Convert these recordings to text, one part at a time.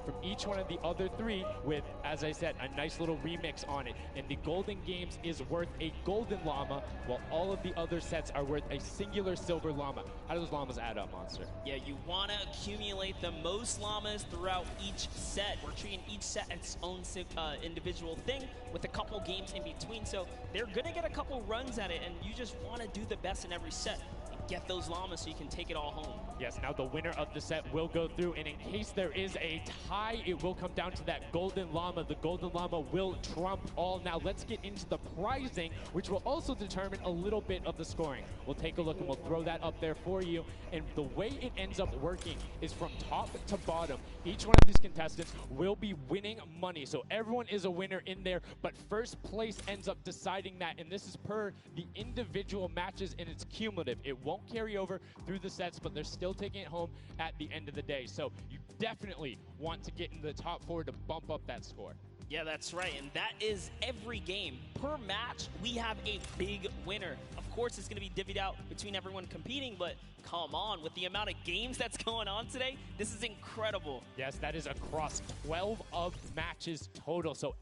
from each one of the other 3 with, as I said, a nice little remix on it. And the Golden Games is worth a golden llama, while all of the other sets are worth a singular silver llama. How do those llamas add up, Monster? Yeah, you want to accumulate the most llamas throughout each set. We're treating each set its own individual thing with a couple games in between. So they're going to get a couple runs at it, and you just want to do the best in every set. Get those llamas so you can take it all home. Yes, now the winner of the set will go through, and in case there is a tie, it will come down to that golden llama. The golden llama will trump all. Now let's get into the prizing, which will also determine a little bit of the scoring. We'll take a look and we'll throw that up there for you. And the way it ends up working is from top to bottom. Each one of these contestants will be winning money. So everyone is a winner in there, but first place ends up deciding that. And this is per the individual matches, and it's cumulative. It won't carry over through the sets, but they're still taking it home at the end of the day. So you definitely want to get in the top 4 to bump up that score. Yeah, that's right, and that is every game. Per match, we have a big winner. Of course, it's going to be divvied out between everyone competing, but come on, with the amount of games that's going on today, this is incredible. Yes, that is across 12 of matches total, so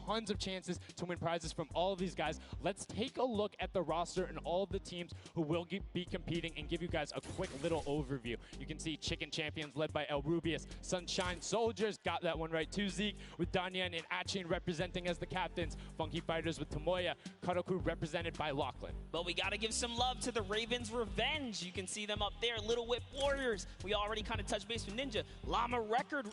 tons of chances to win prizes from all of these guys. Let's take a look at the roster and all of the teams who will be competing and give you guys a quick little overview. You can see Chicken Champions led by El Rubius, Sunshine Soldiers, got that one right too, Zeke, with Danyan and Achin representing as the captains, Funky Fighters with Tomoya, Karoku represented by Lachlan. But we got to give some love to the Ravens Revenge. You can see them up there, Little Whip Warriors. We already kind of touched base with Ninja. Llama Record,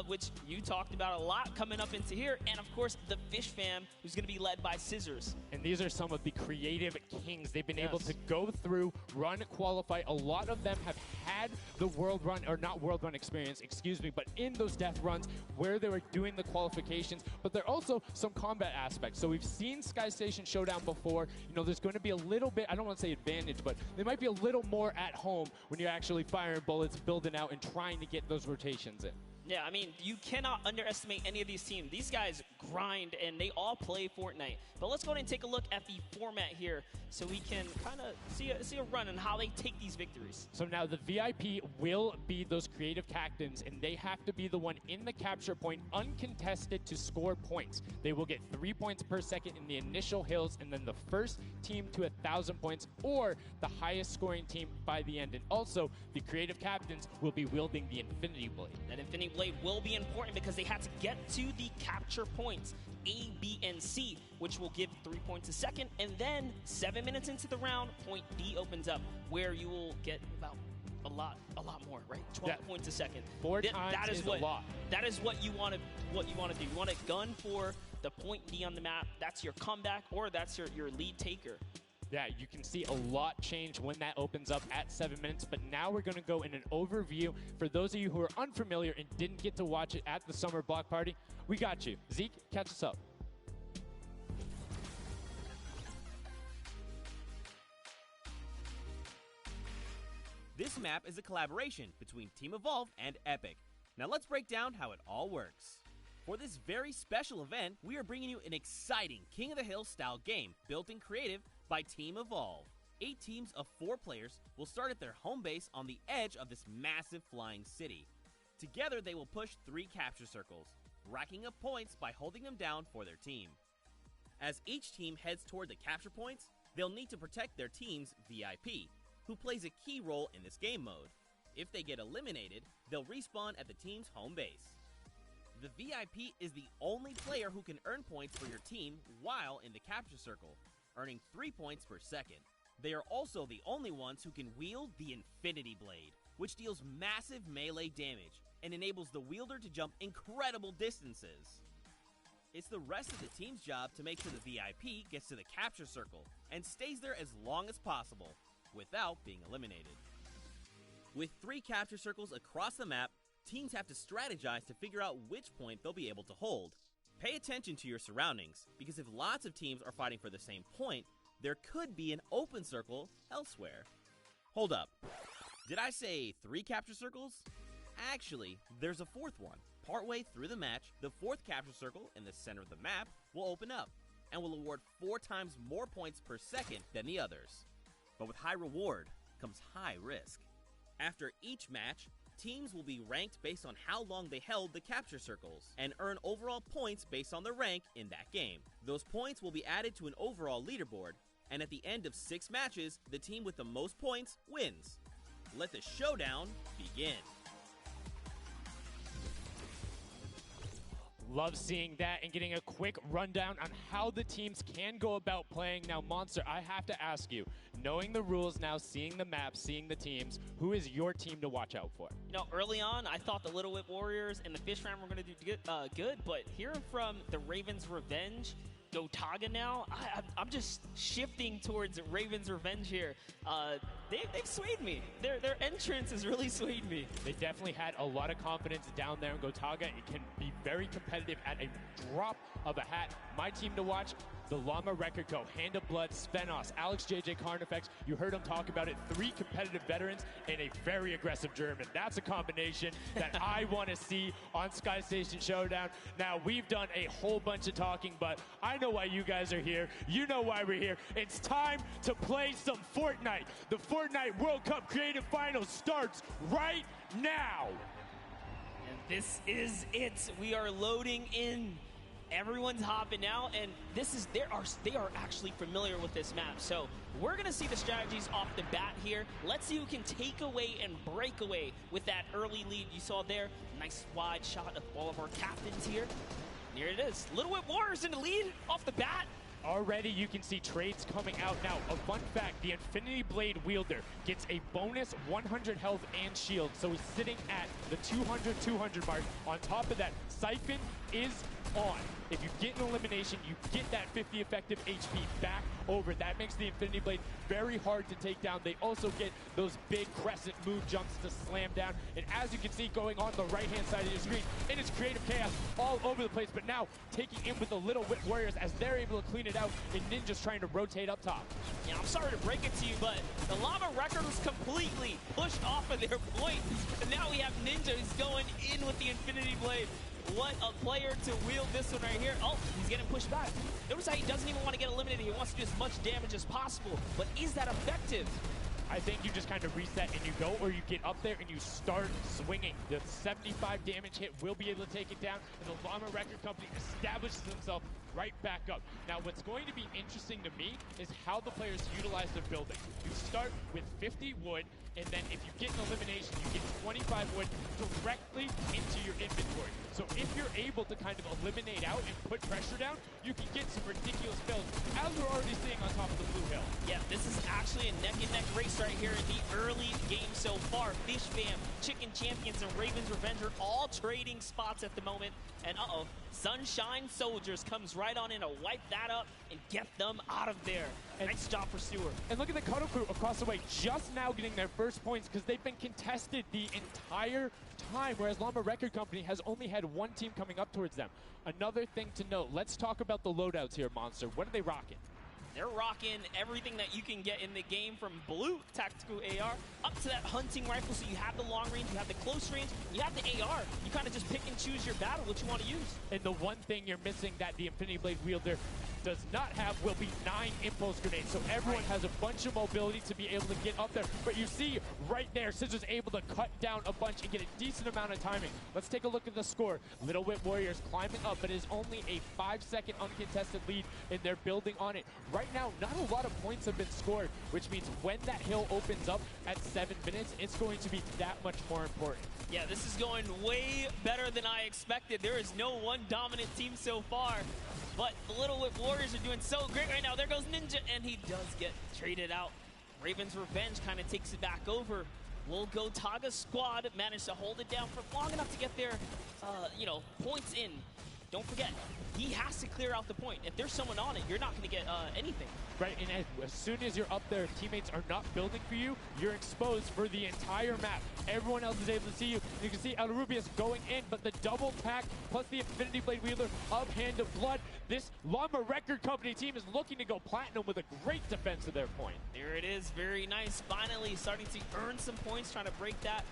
which you talked about a lot coming up into here, and of course the Fish Fam, who's going to be led by Scissors. And these are some of the creative kings. They've been able to go through, run, qualify. A lot of them have had the world run, or not world run experience, excuse me, but in those death runs where they were doing the qualifications, but there are also some combat aspects. So we've seen Sky Station Showdown before. You know, there's going to be a little bit, I don't want to say advantage, but they might be a little more at home when you're actually firing bullets, building out, and trying to get those rotations in. Yeah, I mean, you cannot underestimate any of these teams. These guys grind, and they all play Fortnite. But let's go ahead and take a look at the format here so we can kind of see a run on how they take these victories. So now the VIP will be those creative captains, and they have to be the one in the capture point uncontested to score points. They will get 3 points per second in the initial hills, and then the first team to 1,000 points, or the highest scoring team by the end. And also, the creative captains will be wielding the Infinity Blade. That Infinity Blade will be important because they had to get to the capture points A, B, and C, which will give 3 points a second, and then 7 minutes into the round, point D opens up, where you will get about a lot more, right? 12 points a second. 4 times that is a lot. That is what you want to do. You want to gun for the point D on the map. That's your comeback, or that's your lead taker. Yeah, you can see a lot change when that opens up at 7 minutes, but now we're going to go in an overview. For those of you who are unfamiliar and didn't get to watch it at the summer block party, we got you. Zeke, catch us up. This map is a collaboration between Team Evolve and Epic. Now let's break down how it all works. For this very special event, we are bringing you an exciting King of the Hill style game built in creative by Team Evolve. 8 teams of 4 players will start at their home base on the edge of this massive flying city. Together they will push 3 capture circles, racking up points by holding them down for their team. As each team heads toward the capture points, they'll need to protect their team's VIP, who plays a key role in this game mode. If they get eliminated, they'll respawn at the team's home base. The VIP is the only player who can earn points for your team while in the capture circle, earning 3 points per second. They are also the only ones who can wield the Infinity Blade, which deals massive melee damage and enables the wielder to jump incredible distances. It's the rest of the team's job to make sure the VIP gets to the capture circle and stays there as long as possible without being eliminated. With 3 capture circles across the map, teams have to strategize to figure out which point they'll be able to hold. Pay attention to your surroundings, because if lots of teams are fighting for the same point, there could be an open circle elsewhere. Hold up. Did I say 3 capture circles? Actually, there's a 4th one. Partway through the match, the 4th capture circle in the center of the map will open up and will award 4 times more points per second than the others. But with high reward comes high risk. After each match, Teams will be ranked based on how long they held the capture circles, and earn overall points based on their rank in that game. Those points will be added to an overall leaderboard, and at the end of 6 matches, the team with the most points wins. Let the showdown begin. Love seeing that and getting a quick rundown on how the teams can go about playing. Now, Monster, I have to ask you, knowing the rules now, seeing the map, seeing the teams, who is your team to watch out for? You know, early on, I thought the Little Whip Warriors and the Fish Ram were going to do good, but hearing from the Ravens Revenge, Gotaga now, I'm just shifting towards Ravens Revenge here. They've swayed me. Their entrance has really swayed me. They definitely had a lot of confidence down there in Gotaga. It can be very competitive at a drop of a hat. My team to watch, the Llama Record Co., Hand of Blood, Spenos, Alex JJ Carnifex. You heard him talk about it. 3 competitive veterans and a very aggressive German. That's a combination that I want to see on Sky Station Showdown. Now, we've done a whole bunch of talking, but I know why you guys are here. You know why we're here. It's time to play some Fortnite. The Fortnite World Cup Creative Finals starts right now. And this is it. We are loading in. Everyone's hopping out, and they are actually familiar with this map. So we're gonna see the strategies off the bat here. Let's see who can take away and break away with that early lead you saw there. Nice wide shot of all of our captains here. And here it is. Little Whip Warriors in the lead off the bat. Already you can see trades coming out now. A fun fact, the Infinity Blade wielder gets a bonus 100 health and shield, so he's sitting at the 200 mark. On top of that, Siphon is on. If you get an elimination, you get that 50 effective HP back over. That makes the Infinity Blade very hard to take down. They also get those big crescent move jumps to slam down. And as you can see going on the right-hand side of your screen, it is creative chaos all over the place. But now taking in with the Little Whip Warriors as they're able to clean it out, and Ninja's trying to rotate up top. Yeah, I'm sorry to break it to you, but the Llama Record was completely pushed off of their point. And now we have Ninja who's going in with the Infinity Blade. What a player to wield this one right here. Oh, he's getting pushed back. Notice how he doesn't even want to get eliminated. He wants to do as much damage as possible. But is that effective? I think you just kind of reset and you go, or you get up there and you start swinging. The 75 damage hit will be able to take it down, and the Llama Record Company establishes himself right back up. Now, what's going to be interesting to me is how the players utilize their building. You start with 50 wood, and then if you get an elimination, you get 25 wood directly into your inventory. So if you're able to kind of eliminate out and put pressure down, you can get some ridiculous builds, as we're already seeing on top of the Blue Hill. Yeah, this is actually a neck-and-neck race right here in the early game so far. Fish Fam, Chicken Champions, and Ravens Revenge are all trading spots at the moment. And Sunshine Soldiers comes right on in to wipe that up and get them out of there. And nice job for Stewart. And look at the Cuddle Crew across the way, just now getting their first points because they've been contested the entire time, whereas Llama Record Company has only had one team coming up towards them. Another thing to note, let's talk about the loadouts here, Monster. What are they rocking? They're rocking everything that you can get in the game, from blue tactical AR up to that hunting rifle. So you have the long range, you have the close range, you have the AR. You kind of just pick and choose your battle, what you want to use. And the one thing you're missing that the Infinity Blade wielder does not have will be 9 impulse grenades. So everyone has a bunch of mobility to be able to get up there. But you see right there, Scissor's able to cut down a bunch and get a decent amount of timing. Let's take a look at the score. Little Whip Warriors climbing up, but it is only a 5-second uncontested lead, and they're building on it. Right now, not a lot of points have been scored, which means when that hill opens up at 7 minutes, it's going to be that much more important. Yeah, this is going way better than I expected. There is no one dominant team so far. But the Little Whip Warriors are doing so great right now. There goes Ninja, and he does get traded out. Ravens Revenge kind of takes it back over. Will Gotaga squad manage to hold it down for long enough to get their, points in? Don't forget, he has to clear out the point. If there's someone on it, you're not going to get anything. Right, and as soon as you're up there, teammates are not building for you, you're exposed for the entire map. Everyone else is able to see you. You can see El Rubius going in, but the double pack plus the Infinity Blade wielder of Hand of Blood. This Llama Record Company team is looking to go platinum with a great defense of their point. There it is, very nice. Finally starting to earn some points, trying to break that,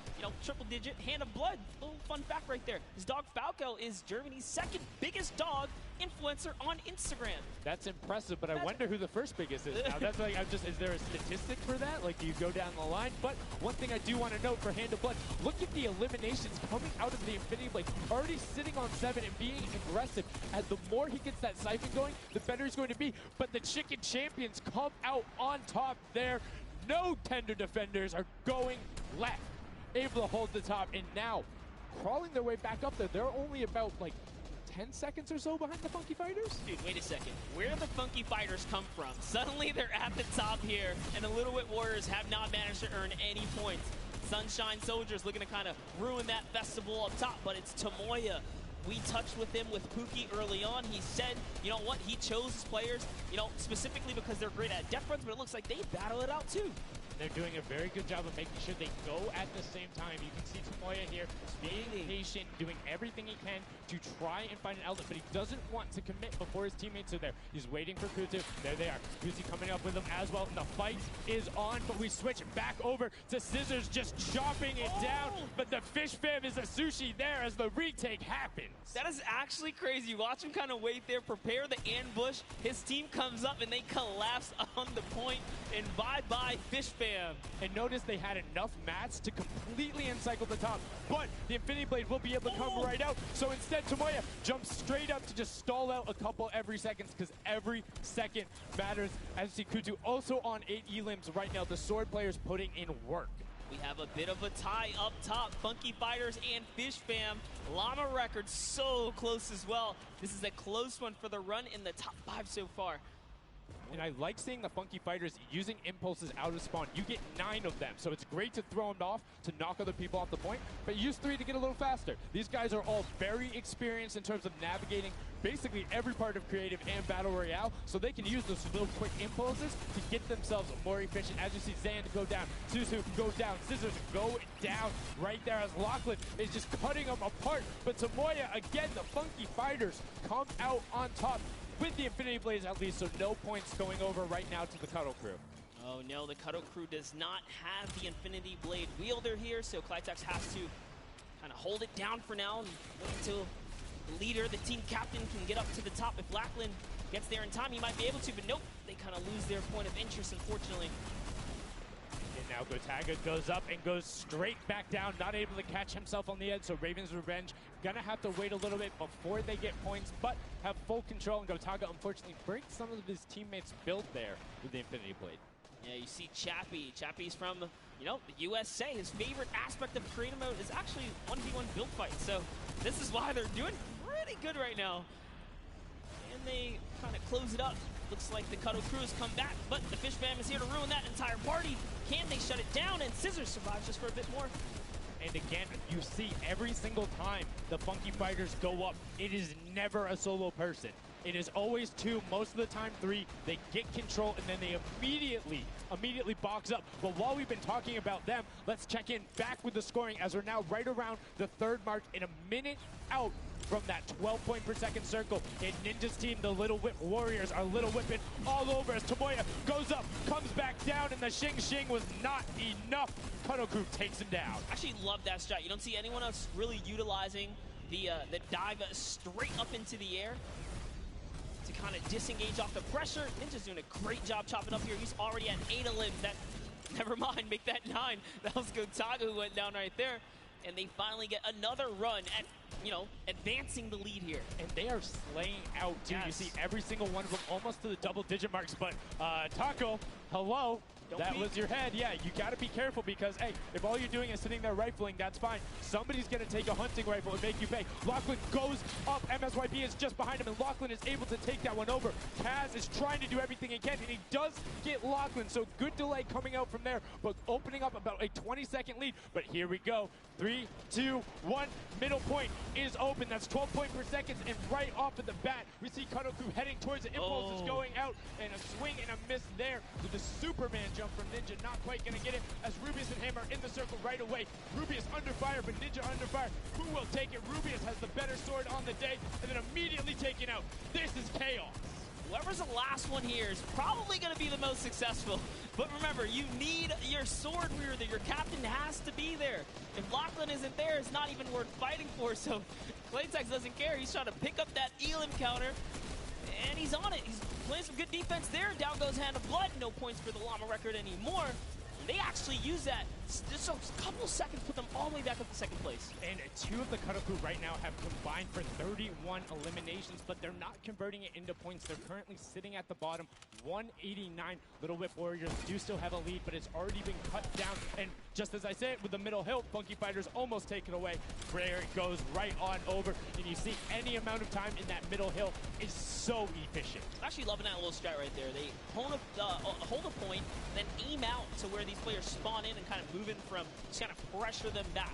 triple digit. Hand of Blood, little fun fact right there. His dog Falco is Germany's second biggest dog influencer on Instagram. That's impressive, but I wonder who the first biggest is now. That's like, is there a statistic for that? Like, do you go down the line? But one thing I do want to note for Hand of Blood, look at the eliminations coming out of the Infinity Blade. Already sitting on 7 and being aggressive. As the more he gets that siphon going, the better he's going to be. But the Chicken Champions come out on top there. No tender defenders are going left. Able to hold the top, and now crawling their way back up there. They're only about like 10 seconds or so behind the Funky Fighters? Dude, wait a second. Where did the Funky Fighters come from? Suddenly they're at the top here, and the Little Wit Warriors have not managed to earn any points. Sunshine Soldiers looking to kind of ruin that festival up top, but it's Tomoya. We touched with him with Pookie early on. He said, you know what, he chose his players, you know, specifically because they're great at depth runs, but it looks like they battle it out too. They're doing a very good job of making sure they go at the same time. You can see Tomoya here being patient, doing everything he can to try and find an outlet, but he doesn't want to commit before his teammates are there. He's waiting for Kutu. There they are. Kutu coming up with them as well. And the fight is on, but we switch back over to Scissors just chopping it down. But the Fish Fam is a sushi there as the retake happens. That is actually crazy. Watch him kind of wait there, prepare the ambush. His team comes up and they collapse on the point. And bye-bye Fish Fam. And notice they had enough mats to completely encircle the top, but the Infinity Blade will be able to come right out. So instead, Tomoya jumps straight up to just stall out a couple every seconds, because every second matters. As you see, Kutu also on 8 elims right now. The sword players putting in work. We have a bit of a tie up top. Funky Fighters and Fish Fam. Llama record so close as well. This is a close one for the run in the top 5 so far. And I like seeing the Funky Fighters using impulses out of spawn. You get 9 of them, so it's great to throw them off to knock other people off the point, but use 3 to get a little faster. These guys are all very experienced in terms of navigating basically every part of creative and battle royale, so they can use those little quick impulses to get themselves more efficient. As you see Zan go down, Suzu go down, Scissors go down right there as Lachlan is just cutting them apart. But Tomoya, again, the Funky Fighters come out on top with the Infinity Blades at least, so no points going over right now to the Cuddle Crew. Oh no, the Cuddle Crew does not have the Infinity Blade wielder here, so Clitex has to kind of hold it down for now and wait until the leader, the team captain, can get up to the top. If Lachlan gets there in time, he might be able to, but nope, they kind of lose their point of interest, unfortunately. And now Gotaga goes up and goes straight back down, not able to catch himself on the edge, so Raven's Revenge gonna have to wait a little bit before they get points, but have full control, and Gotaga unfortunately breaks some of his teammates' build there with the Infinity Blade. Yeah, you see Chappie. Chappie's from, you know, the USA. His favorite aspect of creative mode is actually 1v1 build fights, so this is why they're doing pretty good right now. And they kind of close it up. Looks like the Cuddle Crew has come back, but the Fish Fam is here to ruin that entire party. Can they shut it down? And Scissors survives just for a bit more. And again, you see every single time the Funky Fighters go up, it is never a solo person. It is always 2, most of the time 3. They get control and then they immediately box up. But while we've been talking about them, let's check in back with the scoring as we're now right around the 3rd mark and a minute out from that 12 point per second circle. And Ninja's team, the Little Whip Warriors, are Little Whipping all over as Tomoya goes up, comes back down, and the Shing Shing was not enough. Cuddle Crew takes him down. I actually love that strat. You don't see anyone else really utilizing the dive straight up into the air to kind of disengage off the pressure. Ninja's doing a great job chopping up here. He's already at 8 limbs. That, never mind, make that 9. That was Gotaga who went down right there. And they finally get another run at, you know, advancing the lead here. And they are slaying out, too. Yes. You see every single one of them almost to the double-digit marks. But Taco, hello. That was your head. Yeah, you got to be careful because, hey, if all you're doing is sitting there rifling, that's fine. Somebody's going to take a hunting rifle and make you pay. Lachlan goes up. MSYP is just behind him, and Lachlan is able to take that one over. Kaz is trying to do everything he can, and he does get Lachlan, so good delay coming out from there, but opening up about a 20-second lead. But here we go. 3, 2, 1. Middle point is open. That's 12 point per second, and right off of the bat, we see Cuddle Crew heading towards it. Impulse is going out, and a swing and a miss there with the Superman jump from Ninja, not quite gonna get it as Rubius and him are in the circle right away. Rubius under fire, but Ninja under fire. Who will take it? Rubius has the better sword on the day, and then immediately taken out. This is chaos. Whoever's the last one here is probably going to be the most successful. But remember, you need your sword wielder. Your captain has to be there. If Lachlan isn't there, it's not even worth fighting for. So Claytex doesn't care. He's trying to pick up that Elam counter. And he's on it. He's playing some good defense there. Down goes Hand of Blood. No points for the Llama record anymore. They actually use that. Just a couple seconds put them all the way back up to second place. And two of the Cuddle Crew right now have combined for 31 eliminations, but they're not converting it into points. They're currently sitting at the bottom, 189. Little Whip Warriors do still have a lead, but it's already been cut down. And just as I said, with the middle hill, Funky Fighters almost taken away. There it goes right on over. And you see any amount of time in that middle hill is so efficient. I'm actually loving that little strat right there. They hold a point, then aim out to where these players spawn in and kind of move in from, just kind of pressure them back.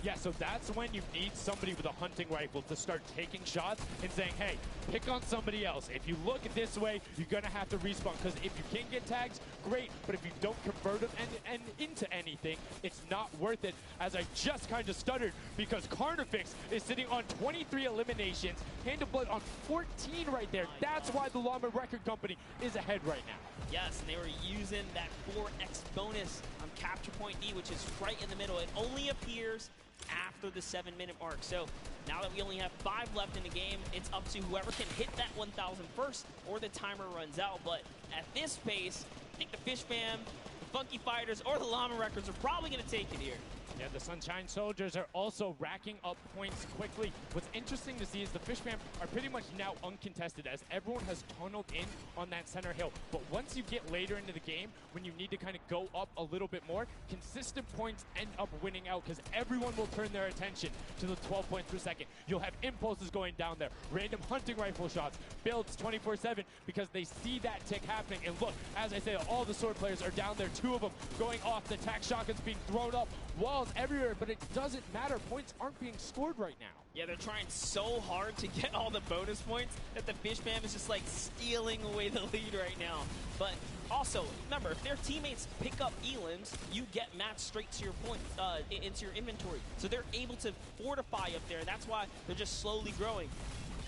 Yeah, so that's when you need somebody with a hunting rifle to start taking shots and saying, hey, pick on somebody else. If you look this way, you're going to have to respawn, because if you can get tags, great, but if you don't convert them and into anything, it's not worth it. As I just kind of stuttered, because Carnifex is sitting on 23 eliminations, Hand of Blood on 14 right there. That's why the Llama Record Company is ahead right now. Yes, and they were using that 4x bonus on Capture Point D, which is right in the middle. It only appears after the 7-minute mark. So now that we only have 5 left in the game, it's up to whoever can hit that 1,000 first or the timer runs out. But at this pace, I think the Fish Fam, the Funky Fighters, or the Llama Records are probably going to take it here. Yeah, the Sunshine Soldiers are also racking up points quickly. What's interesting to see is the Fish Fam are pretty much now uncontested, as everyone has tunneled in on that center hill. But once you get later into the game, when you need to kind of go up a little bit more, consistent points end up winning out, because everyone will turn their attention to the 12 points per second. You'll have impulses going down there, random hunting rifle shots, builds 24/7, because they see that tick happening. And look, as I say, all the sword players are down there, 2 of them going off, the tac shotguns being thrown up, walls everywhere, but it doesn't matter. Points aren't being scored right now. Yeah, they're trying so hard to get all the bonus points that the Fish Fam is just like stealing away the lead right now. But also, remember, if their teammates pick up Elims, you get matched straight to your point, into your inventory. So they're able to fortify up there, and that's why they're just slowly growing.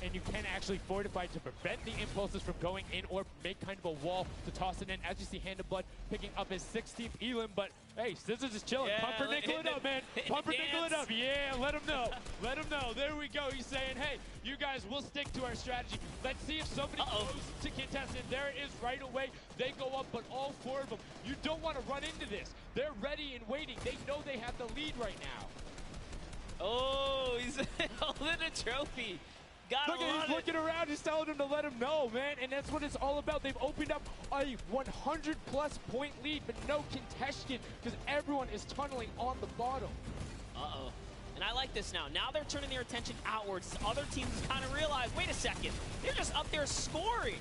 And you can actually fortify to prevent the impulses from going in, or make kind of a wall to toss it in. As you see, Hand of Blood picking up his 16th Elim, but hey, Scissors is chilling. Yeah, Pumpernickel it up, man. Pumpernickel it up. Yeah, let him know. Let him know. There we go. He's saying, hey, you guys, we'll stick to our strategy. Let's see if somebody goes to contest it. There it is right away. They go up, but all 4 of them, you don't want to run into this. They're ready and waiting. They know they have the lead right now. Oh, he's holding a trophy. Look at, he's looking around, he's telling him to let him know, man, and that's what it's all about. They've opened up a 100-plus point lead, but no contention, because everyone is tunneling on the bottom. Uh-oh. And I like this now. Now they're turning their attention outwards. Other teams kind of realize, wait a second, they're just up there scoring.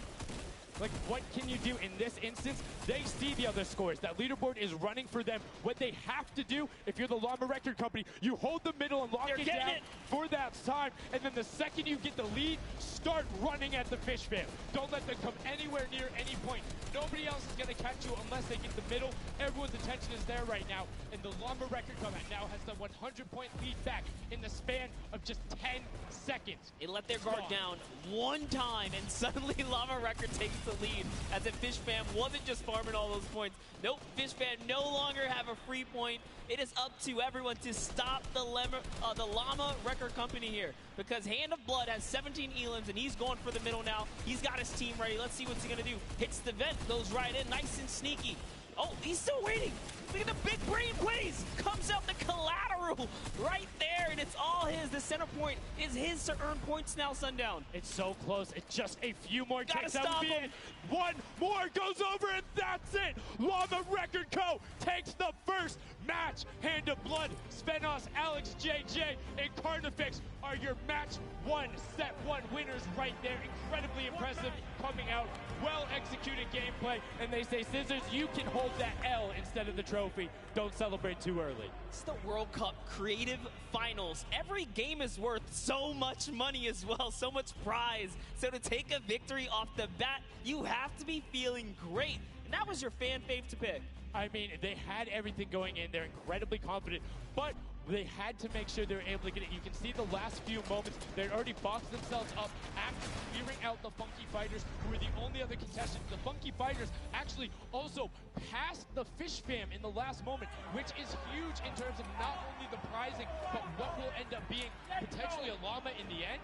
Like, what can you do in this instance? They see the other scores. That leaderboard is running for them. What they have to do, if you're the Llama Record Company, you hold the middle and lock it down for that time. And then the second you get the lead, start running at the Fish Fam. Don't let them come anywhere near any point. Nobody else is going to catch you unless they get the middle. Everyone's attention is there right now. And the Llama Record Company now has the 100-point lead back in the span of just 10 seconds. It let their guard down one time, and suddenly Llama Record takes the lead, as if Fish Fam wasn't just farming all those points. Nope, Fish Fam no longer have a free point. It is up to everyone to stop the Llama Record Company here, because Hand of Blood has 17 Elims, and he's going for the middle now. He's got his team ready. Let's see what's he going to do. Hits the vent, goes right in, nice and sneaky. Oh, he's still waiting. Look at the big brain plays. Comes out the collateral right there, and it's all his. The center point is his to earn points now, Sundown. It's so close. It's just a few more Gotta ticks. stop him. One more goes over, and that's it. Llama Record Co. takes the first match. Hand of Blood, Svenos, Alex, JJ, and Carnifex are your match 1, set 1 winners right there. Incredibly impressive coming out. Well-executed gameplay, and they say, Scissors, you can hold that L instead of the trophy. Don't celebrate too early. It's the World Cup Creative Finals. Every game is worth so much money as well, so much prize. So to take a victory off the bat, you have to be feeling great. And that was your fan fave to pick. I mean, they had everything going in. They're incredibly confident. But they had to make sure they were able to get it. You can see the last few moments, they'd already boxed themselves up after clearing out the Funky Fighters, who were the only other contestants. The Funky Fighters actually also passed the Fish Fam in the last moment, which is huge in terms of not only the prizing, but what will end up being potentially a llama in the end.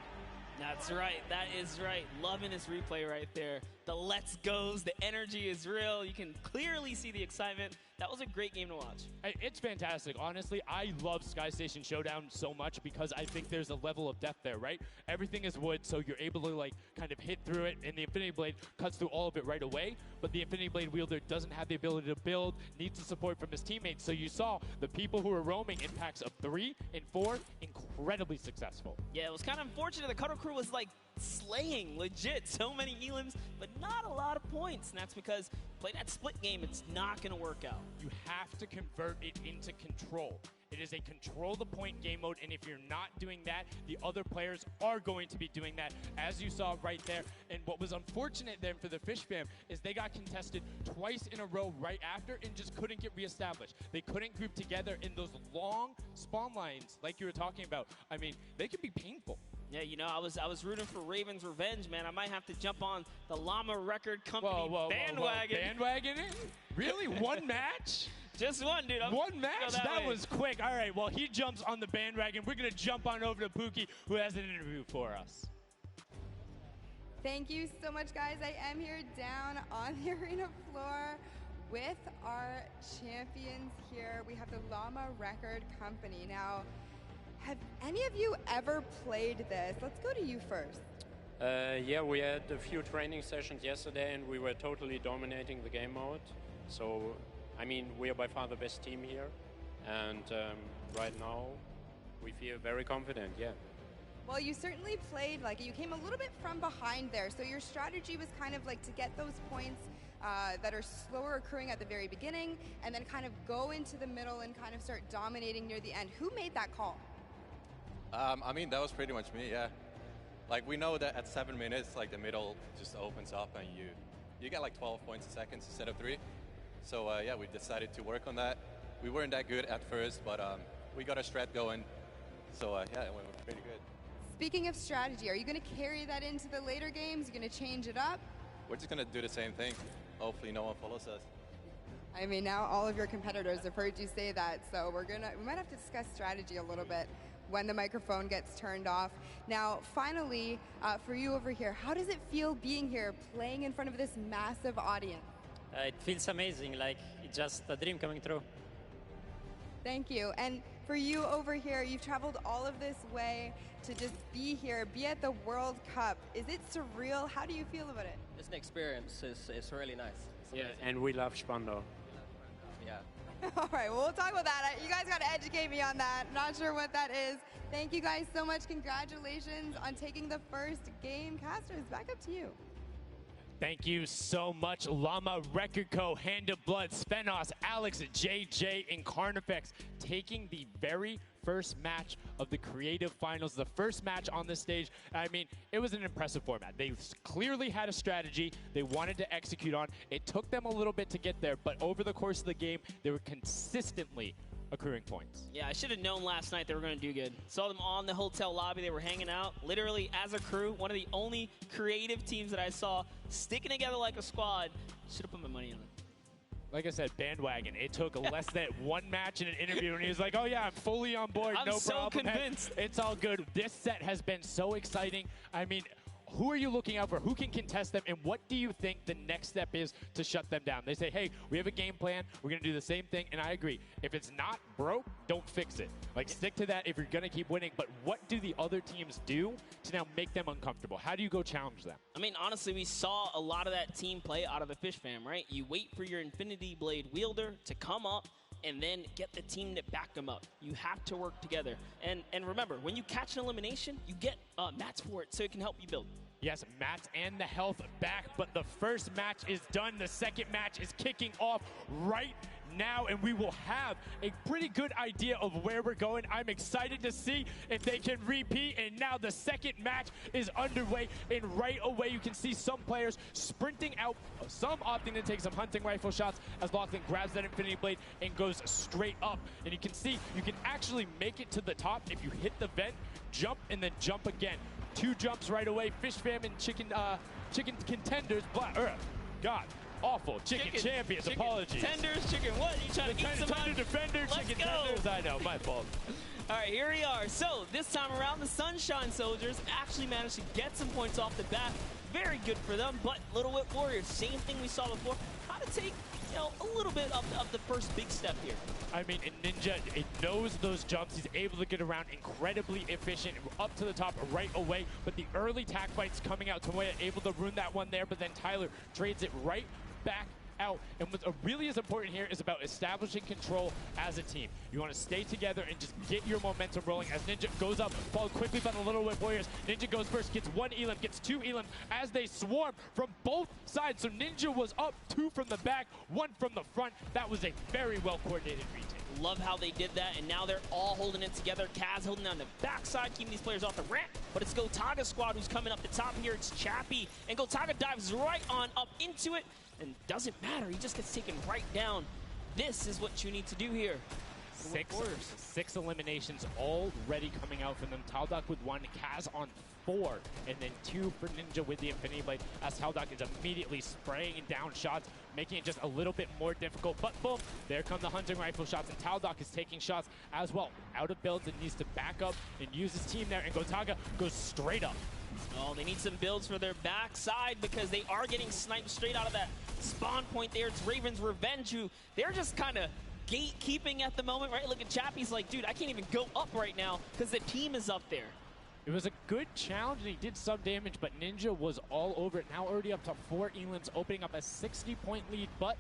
That's right. That is right. Loving this replay right there. The let's goes, the energy is real. You can clearly see the excitement. That was a great game to watch. It's fantastic. Honestly, I love Sky Station Showdown so much because I think there's a level of depth there, right? Everything is wood, so you're able to like kind of hit through it, and the Infinity Blade cuts through all of it right away, but the Infinity Blade wielder doesn't have the ability to build, needs the support from his teammates. So you saw the people who were roaming in packs of 3 and 4, incredibly successful. Yeah, it was kind of unfortunate. The Cutter Crew was like slaying, legit. So many elims, but not a lot of points. And that's because play that split game, it's not going to work out. You have to convert it into control. It is a control the point game mode, and if you're not doing that, the other players are going to be doing that, as you saw right there. And what was unfortunate then for the Fish Fam is they got contested twice in a row right after and just couldn't get reestablished. They couldn't group together in those long spawn lines like you were talking about. I mean, they can be painful. Yeah, you know, I was rooting for Raven's Revenge, man. I might have to jump on the Llama Record Company bandwagon. Bandwagon it? Really? One match? Just one, dude. One match? That was quick. All right, well, he jumps on the bandwagon. We're going to jump on over to Pookie, who has an interview for us. Thank you so much, guys. I am here down on the arena floor with our champions here. We have the Llama Record Company. Now, have any of you ever played this? Let's go to you first. Yeah, we had a few training sessions yesterday and we were totally dominating the game mode. So, I mean, we are by far the best team here. And right now, we feel very confident, yeah. Well, you certainly played, like, you came a little bit from behind there. So your strategy was kind of like to get those points that are slower accruing at the very beginning and then kind of go into the middle and kind of start dominating near the end. Who made that call? I mean, that was pretty much me, yeah. Like, we know that at 7 minutes, like, the middle just opens up and you get like 12 points a second instead of 3. So, yeah, we decided to work on that. We weren't that good at first, but we got a strat going. So, yeah, it went pretty good. Speaking of strategy, are you going to carry that into the later games? You're going to change it up? We're just going to do the same thing. Hopefully no one follows us. I mean, now all of your competitors have heard you say that, so we might have to discuss strategy a little bit when the microphone gets turned off. Now, finally, for you over here, how does it feel being here, playing in front of this massive audience? It feels amazing, like it's just a dream coming true. Thank you. And for you over here, you've traveled all of this way to just be here, be at the World Cup. Is it surreal? How do you feel about it? It's an experience. It's really nice. Yeah, and we love Spando. Yeah. All right, well, we'll talk about that. You guys got to educate me on that. Not sure what that is. Thank you guys so much. Congratulations on taking the first game. Casters, back up to you. Thank you so much, Llama Record Co., Hand of Blood, Spenos, Alex, JJ, and Carnifex taking the very first match of the Creative Finals, the first match on this stage. I mean, it was an impressive format. They clearly had a strategy they wanted to execute on. It took them a little bit to get there, but over the course of the game, they were consistently accruing points. Yeah, I should have known last night they were going to do good. Saw them on the hotel lobby. They were hanging out, literally as a crew. One of the only creative teams that I saw sticking together like a squad. Should have put my money on it. Like I said, bandwagon. It took less than one match in an interview, and he was like, oh, yeah, I'm fully on board. I'm no so problem. convinced. It's all good. This set has been so exciting. I mean, who are you looking out for? Who can contest them? And what do you think the next step is to shut them down? They say, hey, we have a game plan. We're going to do the same thing. And I agree. If it's not broke, don't fix it. Like, stick to that if you're going to keep winning. But what do the other teams do to now make them uncomfortable? How do you go challenge them? I mean, honestly, we saw a lot of that team play out of the Fish Fam, right? You wait for your Infinity Blade wielder to come up and then get the team to back them up. You have to work together. And remember, when you catch an elimination, you get mats for it so it can help you build. Yes, mats and the health back, but the first match is done. The second match is kicking off right now, and we will have a pretty good idea of where we're going. I'm excited to see if they can repeat, and now the second match is underway, and right away you can see some players sprinting out, some opting to take some hunting rifle shots as Lachlan grabs that Infinity Blade and goes straight up. And you can see you can actually make it to the top if you hit the vent, jump, and then jump again. 2 jumps right away. Fish famine, chicken contenders, God, awful. Chicken champions, apologies. Tenders, chicken what? You trying to eat some Tender defender, chicken tenders, I know, my fault. All right, here we are. So this time around, the Sunshine Soldiers actually managed to get some points off the bat. Very good for them, but Little Whip Warriors, same thing we saw before. How to take, you know, a little bit of the first big step here. I mean, Ninja, it knows those jumps. He's able to get around incredibly efficient, up to the top right away. But the early tack fights coming out, Tomoya able to ruin that one there, but then Tyler trades it right back out. And what really is important here is about establishing control as a team. You want to stay together and just get your momentum rolling as Ninja goes up, followed quickly by the Little Whip Warriors. Ninja goes first, gets 1 elim, gets 2 elim as they swarm from both sides. So Ninja was up 2 from the back, 1 from the front. That was a very well coordinated retake. Love how they did that, and now they're all holding it together. Kaz holding down the backside, keeping these players off the ramp, but it's Gotaga's squad who's coming up the top here. It's Chappie, and Gotaga dives right on up into it, and doesn't matter. He just gets taken right down. This is what you need to do here. 6 eliminations already coming out from them. Taldock with 1, Kaz on 4, and then 2 for Ninja with the Infinity Blade, as Taldock is immediately spraying down shots, making it just a little bit more difficult. But boom, there come the hunting rifle shots, and Taldock is taking shots as well. Out of builds and needs to back up and use his team there, and Gotaga goes straight up. Oh, they need some builds for their backside because they are getting sniped straight out of that spawn point there. It's Raven's Revenge, who they're just kind of gatekeeping at the moment, right? Look at Chappie's like, dude, I can't even go up right now because the team is up there. It was a good challenge, and he did some damage, but Ninja was all over it. Now already up to 4 elims, opening up a 60-point lead, but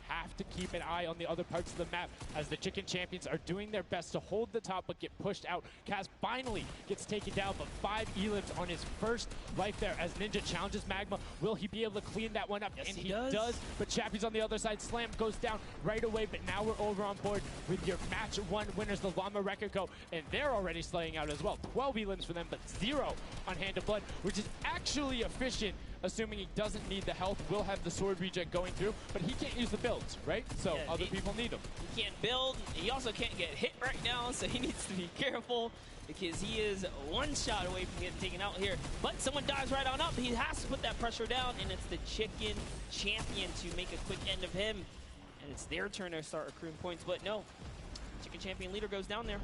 have to keep an eye on the other parts of the map as the Chicken Champions are doing their best to hold the top but get pushed out. Kaz finally gets taken down, but 5 elims on his first life there as Ninja challenges Magma. Will he be able to clean that one up? Yes, and he does. But Chappie's on the other side. Slam goes down right away, but now we're over on board with your match 1 winners, the Llama Rekiko, and they're already slaying out as well. 12 elims for them, but 0 on Hand of Blood, which is actually efficient. Assuming he doesn't need the health, will have the sword regen going through, but he can't use the builds, right? So yeah, other people need them. He can't build. He also can't get hit right now, so he needs to be careful because he is 1 shot away from getting taken out here. But someone dives right on up. He has to put that pressure down, and it's the Chicken Champion to make a quick end of him. And it's their turn to start accruing points, but no. Chicken Champion leader goes down there.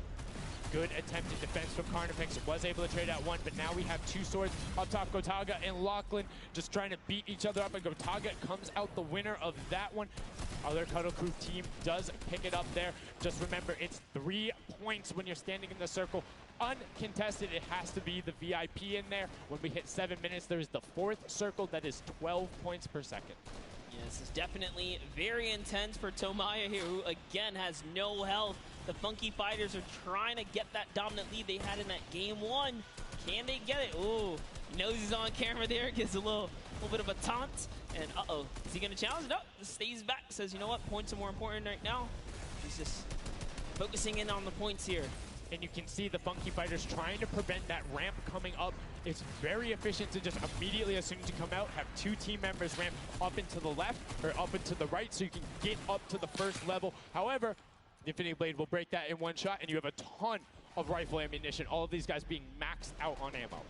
Good attempted defense from Carnifex. Was able to trade out 1, but now we have 2 swords up top. Gotaga and Lachlan just trying to beat each other up, and Gotaga comes out the winner of that one. Other Cuddle Crew team does pick it up there. Just remember, it's 3 points when you're standing in the circle. Uncontested, it has to be the VIP in there. When we hit 7 minutes, there's the 4th circle that is 12 points per second. Yeah, this is definitely very intense for Tomoya here, who again has no health. The Funky Fighters are trying to get that dominant lead they had in that game 1. Can they get it? Ooh, he knows he's on camera there, gives a little bit of a taunt. And uh-oh, is he gonna challenge? No, stays back, says, you know what, points are more important right now. He's just focusing in on the points here. And you can see the Funky Fighters trying to prevent that ramp coming up. It's very efficient to just immediately, as soon as you come out, have 2 team members ramp up and to the left or up and to the right so you can get up to the first level. However, the Infinity Blade will break that in 1 shot, and you have a ton of rifle ammunition. All of these guys being maxed out on ammo.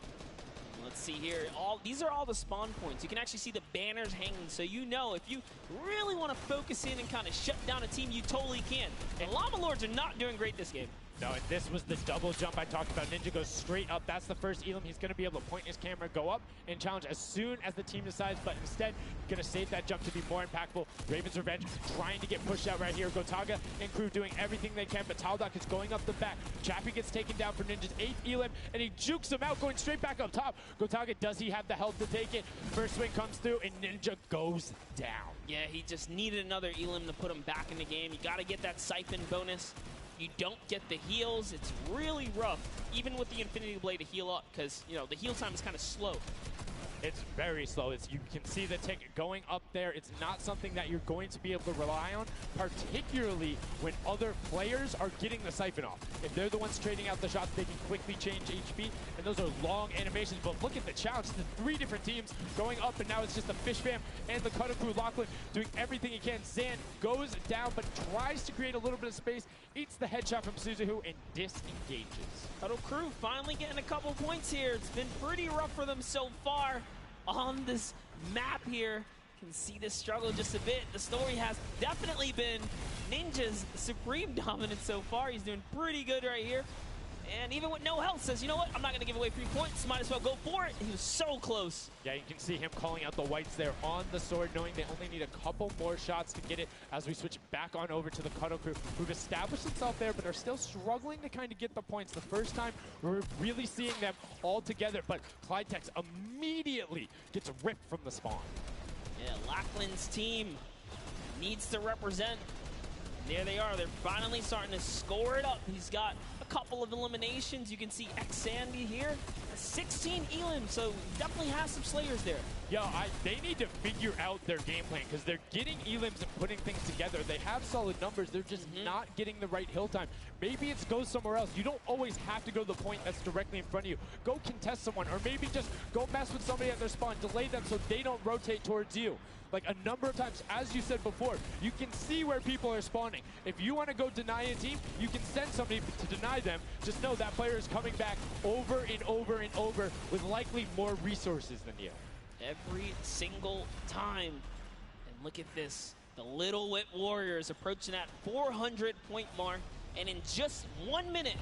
Let's see here. These are all the spawn points. You can actually see the banners hanging, so you know if you really want to focus in and kind of shut down a team, you totally can. And Llama Lords are not doing great this game. No, and this was the double jump I talked about. Ninja goes straight up. That's the first elim. He's going to be able to point his camera, go up, and challenge as soon as the team decides, but instead, going to save that jump to be more impactful. Raven's Revenge trying to get pushed out right here. Gotaga and crew doing everything they can, but Taldock is going up the back. Chappie gets taken down for Ninja's 8th elim, and he jukes him out, going straight back up top. Gotaga, does he have the health to take it? First swing comes through, and Ninja goes down. Yeah, he just needed another elim to put him back in the game. You got to get that siphon bonus. You don't get the heals. It's really rough, even with the Infinity Blade to heal up, because, you know, the heal time is kind of slow. It's very slow. You can see the tick going up there. It's not something that you're going to be able to rely on, particularly when other players are getting the siphon off. If they're the ones trading out the shots, they can quickly change HP, and those are long animations. But look at the challenge. The 3 different teams going up, and now it's just the Fish Fam and the Cutter Crew. Lachlan doing everything he can. Zan goes down, but tries to create a little bit of space, eats the headshot from Suzuhu, and disengages. Cutter Crew finally getting a couple points here. It's been pretty rough for them so far on this map here. Can see this struggle just a bit. The story has definitely been Ninja's supreme dominance so far. He's doing pretty good right here. And even with no health, says, you know what, I'm not going to give away 3 points. Might as well go for it. He was so close. Yeah, you can see him calling out the whites there on the sword, knowing they only need a couple more shots to get it as we switch back on over to the Cuddle Crew, who've established themselves there, but are still struggling to kind of get the points. The first time we're really seeing them all together, but Clydetex immediately gets ripped from the spawn. Yeah, Lachlan's team needs to represent. There they are. They're finally starting to score it up. He's got a couple of eliminations. You can see X-Sandy here. 16 Elim, so definitely has some Slayers there. Yo, they need to figure out their game plan because they're getting Elims and putting things together. They have solid numbers. They're just not getting the right hill time. Maybe it's go somewhere else. You don't always have to go to the point that's directly in front of you. Go contest someone, or maybe just go mess with somebody at their spawn. Delay them so they don't rotate towards you. Like a number of times, as you said before, you can see where people are spawning. If you want to go deny a team, you can send somebody to deny them. Just know that player is coming back over and over and over with likely more resources than you. Every single time. And look at this. The Little Whip Warriors approaching that 400-point mark. And in just 1 minute,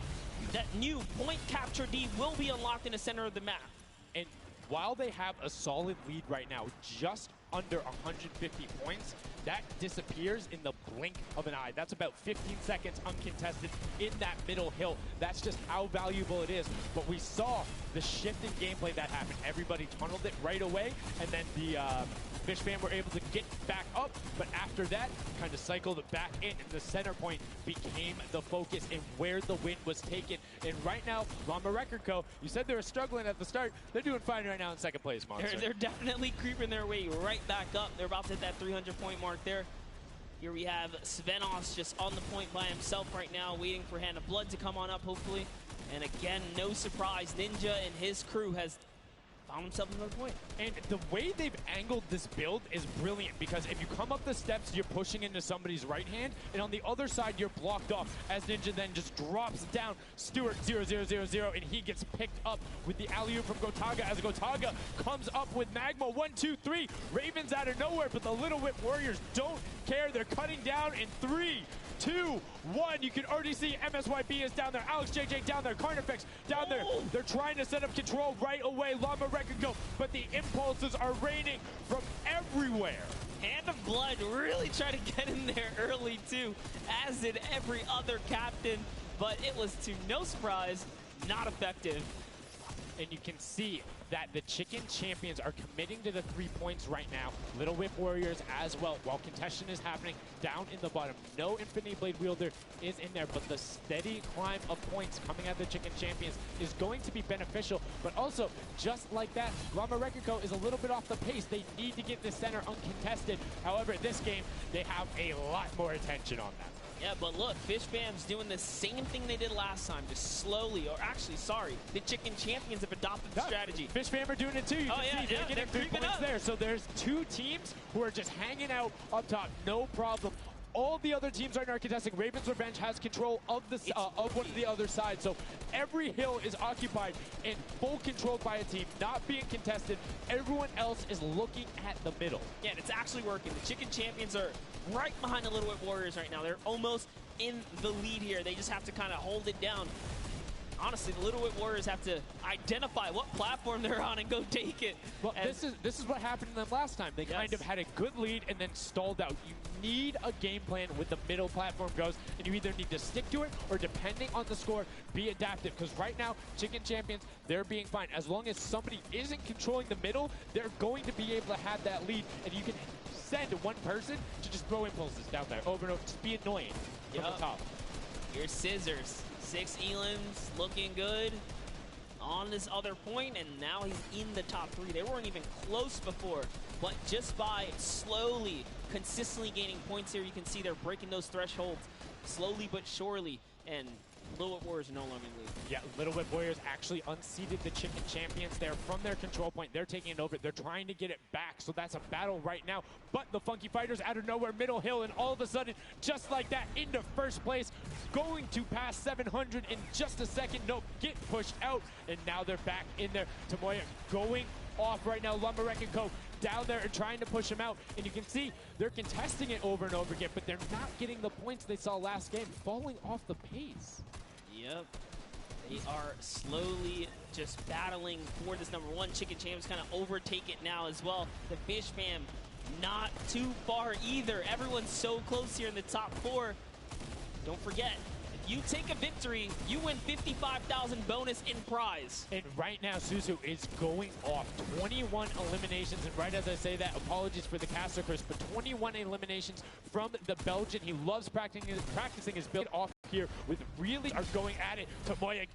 that new point capture D will be unlocked in the center of the map. And while they have a solid lead right now, just under 150 points, that disappears in the blink of an eye. That's about 15 seconds uncontested in that middle hill. That's just how valuable it is. But we saw the shift in gameplay that happened. Everybody tunneled it right away, and then the Fish Fam were able to get back up, but after that, kind of cycled it back in, and the center point became the focus and where the win was taken. And right now, Llama Record Co., you said they were struggling at the start. They're doing fine right now in second place, Monster. They're definitely creeping their way right back up. They're about to hit that 300-point mark there. Here we have Svenos just on the point by himself right now, waiting for Hand of Blood to come on up, hopefully. And again, no surprise, Ninja and his crew has found himself another point. And the way they've angled this build is brilliant, because if you come up the steps, you're pushing into somebody's right hand, and on the other side, you're blocked off, as Ninja then just drops down Stewart 0-0-0-0, and he gets picked up with the alley-oop from Gotaga, as Gotaga comes up with Magma 1, 2, 3. Ravens out of nowhere, but the Little Whip Warriors don't care. They're cutting down in 3, 2, 1. You can already see MSYB is down there. Alex JJ down there. Carnifex down there. They're trying to set up control right away. Llama Record go, but the impulses are raining from everywhere. Hand of Blood really tried to get in there early too, as did every other captain, but it was to no surprise, not effective. And you can see that the Chicken Champions are committing to the 3 points right now. Little Whip Warriors as well, while contention is happening down in the bottom. No Infinity Blade Wielder is in there, but the steady climb of points coming at the Chicken Champions is going to be beneficial. But also, just like that, Llama Record Co. is a little bit off the pace. They need to get the center uncontested. However, this game, they have a lot more attention on them. Yeah, but look, Fish Fam's doing the same thing they did last time, just slowly, or actually, sorry, the Chicken Champions have adopted the strategy. Fish Fam are doing it too. You can see they're getting 3 points there. So there's 2 teams who are just hanging out up top, no problem. All the other teams right now are contesting. Raven's Revenge has control of the of one of the other side. So every hill is occupied and full controlled by a team, not being contested. Everyone else is looking at the middle. Yeah, and it's actually working. The Chicken Champions are right behind the Little Whip Warriors right now. They're almost in the lead here. They just have to kind of hold it down. Honestly, the Little Whip Warriors have to identify what platform they're on and go take it. Well, this is what happened to them last time. They kind of had a good lead and then stalled out. You need a game plan with the middle platform goes, and you either need to stick to it or, depending on the score, be adaptive. Because right now, Chicken Champions, they're being fine. As long as somebody isn't controlling the middle, they're going to be able to have that lead, and you can send one person to just throw impulses down there over and over. Just be annoying from the top. Here's Scissors. 6 elims, looking good on this other point, and now he's in the top 3. They weren't even close before, but just by slowly, consistently gaining points here, you can see they're breaking those thresholds slowly but surely, and Little Whip Warriors are no longer in the lead. Yeah, Little Whip Warriors actually unseated the Chicken Champions there from their control point. They're taking it over. They're trying to get it back, so that's a battle right now. But the Funky Fighters out of nowhere, middle hill, and all of a sudden, just like that, into first place, going to pass 700 in just a second. Nope, get pushed out, and now they're back in there. Tomoya going off right now. Lumberwreck and Co. down there and trying to push him out, and you can see they're contesting it over and over again, but they're not getting the points they saw last game, falling off the pace. Yep. They are slowly just battling for this number 1. Chicken Champs kind of overtake it now as well. The Fish Fam not too far either. Everyone's so close here in the top 4. Don't forget, if you take a victory, you win 55,000 bonus in prize. And right now, Suzu is going off. 21 eliminations, and right as I say that, apologies for the caster curse, but 21 eliminations from the Belgian. He loves practicing his build off here with really are going at it. Tomoya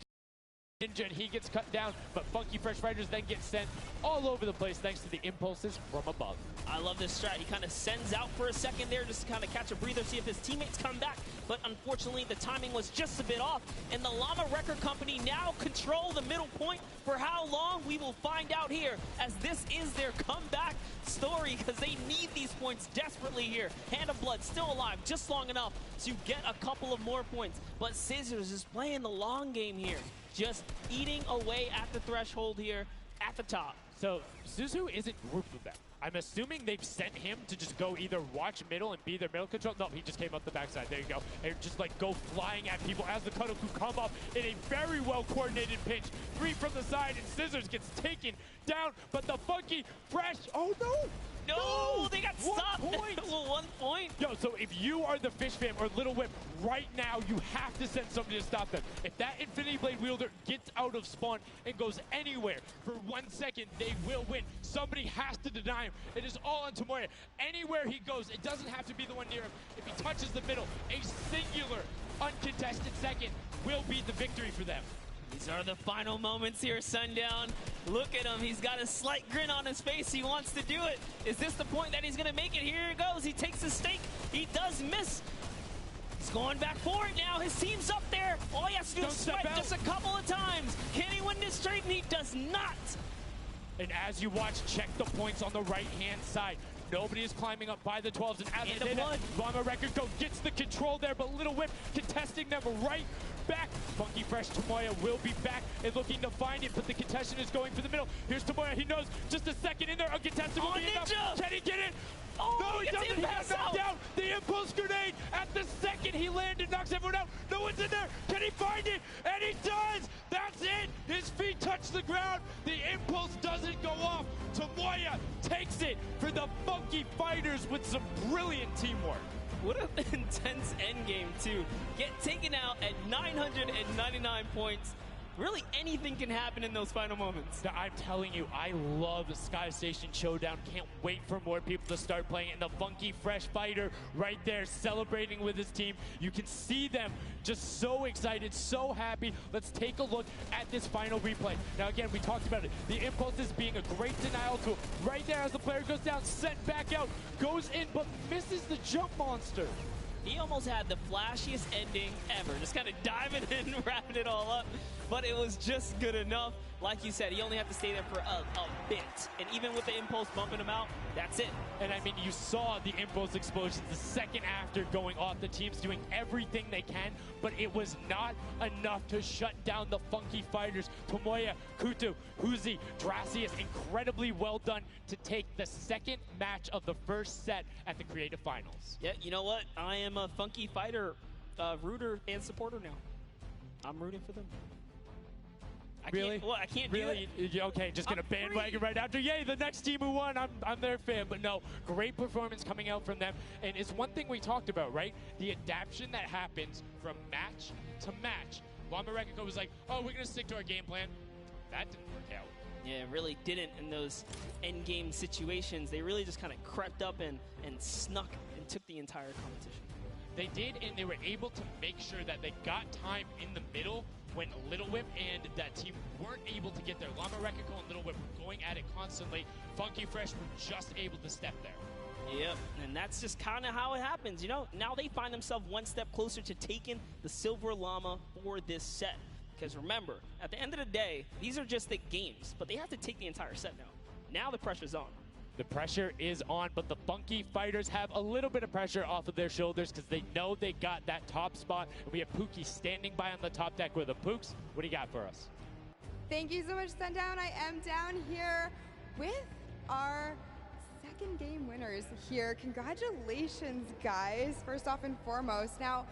injured, he gets cut down, but Funky Fresh Fighters then get sent all over the place thanks to the impulses from above. I love this strat. He kind of sends out for a second there just to kind of catch a breather, see if his teammates come back. But unfortunately, the timing was just a bit off. And the Llama Record Company now control the middle point. For how long, we will find out here, as this is their comeback story, because they need these points desperately here. Hand of Blood still alive, just long enough to get a couple of more points. But Scissors is playing the long game here, just eating away at the threshold here at the top. So Suzu isn't grouped with them. I'm assuming they've sent him to just go either watch middle and be their middle control. No, he just came up the backside. There you go. And just like go flying at people as the Kodoku come up in a very well coordinated pinch. 3 from the side, and Scissors gets taken down. But the Funky Fresh, oh no! No, they got stopped. 1 point. 1 point. Yo, so if you are the Fish Fam or Little Whip, right now you have to send somebody to stop them. If that Infinity Blade wielder gets out of spawn and goes anywhere for 1 second, they will win. Somebody has to deny him. It is all on Tomoya. Anywhere he goes, it doesn't have to be the one near him. If he touches the middle, a singular uncontested second will be the victory for them. These are the final moments here, Sundown. Look at him. He's got a slight grin on his face. He wants to do it. Is this the point that he's going to make it? Here he goes. He takes the stake. He does miss. He's going back for it now. His team's up there. All he has to do is swipe just a couple of times. Can he win this straight? And he does not. And as you watch, check the points on the right-hand side. Nobody is climbing up by the 12s. And as they did it, Llama Record Co. gets the control there, but Little Whip contesting them right back. Funky Fresh Tomoya will be back and looking to find it, but the contestant is going for the middle. Here's Tomoya. He knows just a second in there. Uncontested will be enough. Can he get it? Oh, no, he doesn't. He got knocked down. The impulse grenade at the second he landed knocks everyone out. No one's in there. Can he find it? And he does. That's it. His feet touch the ground. The impulse doesn't go off. Tomoya takes it for the Funky Fighters with some brilliant teamwork. What an intense endgame, too. Get taken out at 999 points. Really, anything can happen in those final moments. I'm telling you, I love the Sky Station Showdown. Can't wait for more people to start playing it. And the Funky Fresh Fighter right there celebrating with his team. You can see them just so excited, so happy. Let's take a look at this final replay. Now, again, we talked about it. The impulses being a great denial tool. Right there as the player goes down, sent back out, goes in, but misses the jump monster. He almost had the flashiest ending ever. Just kind of diving in, wrapping it all up. But it was just good enough. Like you said, he only had to stay there for a bit. And even with the impulse bumping him out, that's it. And I mean, you saw the impulse explosions the second after going off. The team's doing everything they can, but it was not enough to shut down the Funky Fighters. Tomoya, Kutu, Huzi, Dracius, incredibly well done to take the second match of the first set at the Creative Finals. Yeah, you know what? I am a Funky Fighter rooter and supporter now. I'm rooting for them. Really? I can't really? do it. Okay, just gonna bandwagon right after. Yay, the next team who won, I'm their fan. But no, great performance coming out from them. And it's one thing we talked about, right? The adaptation that happens from match to match. Llama Record Co was like, oh, we're gonna stick to our game plan. That didn't work out. Yeah, it really didn't in those end game situations. They really just kind of crept up and snuck and took the entire competition. They did, and they were able to make sure that they got time in the middle when Little Whip and that team weren't able to get their Llama Rekiko and Little Whip were going at it constantly. Funky Fresh were just able to step there. Yep, and that's just kind of how it happens, you know? Now they find themselves one step closer to taking the Silver Llama for this set. Because remember, at the end of the day, these are just the games, but they have to take the entire set now. Now the pressure's on. The pressure is on, but the Funky Fighters have a little bit of pressure off of their shoulders because they know they got that top spot. And we have Pookie standing by on the top deck with the Pooks. What do you got for us? Thank you so much, Sundown. I am down here with our second game winners here. Congratulations, guys, first off and foremost. Now,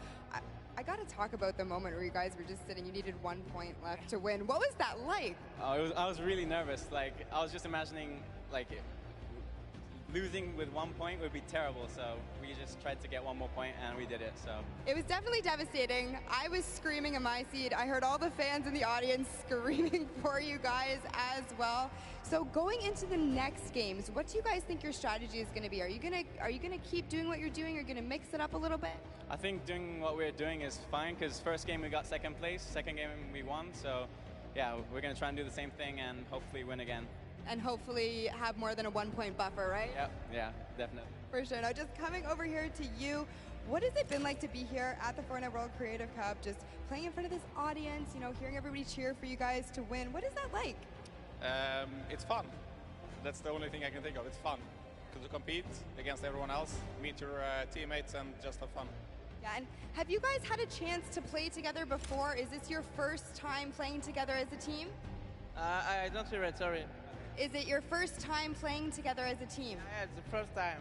I got to talk about the moment where you guys were just sitting. You needed 1 point left to win. What was that like? I was really nervous. Like, I was just imagining, like, losing with 1 point would be terrible, so we just tried to get one more point, and we did it, so. It was definitely devastating. I was screaming in my seat. I heard all the fans in the audience screaming for you guys as well. So going into the next games, what do you guys think your strategy is going to be? Are you gonna keep doing what you're doing? Are you gonna mix it up a little bit? I think doing what we're doing is fine, because first game we got second place, second game we won, so yeah, we're gonna try and do the same thing and hopefully win again. And hopefully have more than a 1 point buffer, right? Yep, yeah, definitely. For sure. Now, just coming over here to you, what has it been like to be here at the Fortnite World Creative Cup, just playing in front of this audience, you know, hearing everybody cheer for you guys to win? What is that like? It's fun. That's the only thing I can think of. It's fun to compete against everyone else, meet your teammates, and just have fun. Yeah, and have you guys had a chance to play together before? Is this your first time playing together as a team? I don't hear it, sorry. Is it your first time playing together as a team? Yeah, it's the first time.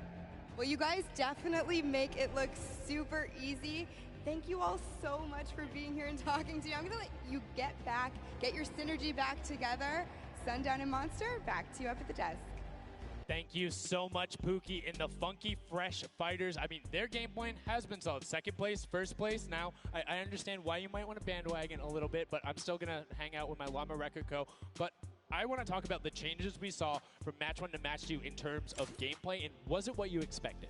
Well, you guys definitely make it look super easy. Thank you all so much for being here and talking to me. I'm going to let you get your synergy back together. Sundown and Monster, back to you up at the desk. Thank you so much, Pookie. And the Funky Fresh Fighters, I mean, their game plan has been solid. Second place, first place. Now, I understand why you might want to bandwagon a little bit, but I'm still going to hang out with my Llama Rekiko. But I want to talk about the changes we saw from match 1 to match 2 in terms of gameplay, and was it what you expected?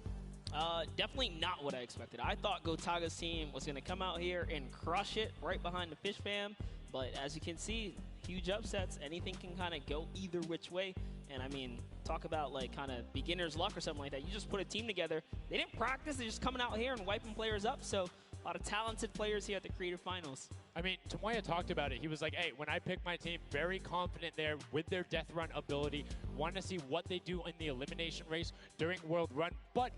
Definitely not what I expected. I thought Gotaga's team was going to come out here and crush it right behind the Fish Fam, but as you can see, huge upsets. Anything can kind of go either which way, and I mean, talk about like kind of beginner's luck or something like that. You just put a team together. They didn't practice. They're just coming out here and wiping players up, so a lot of talented players here at the Creative Finals. I mean, Tomoya talked about it. He was like, hey, when I picked my team, very confident there with their Death Run ability. Want to see what they do in the elimination race during World Run, but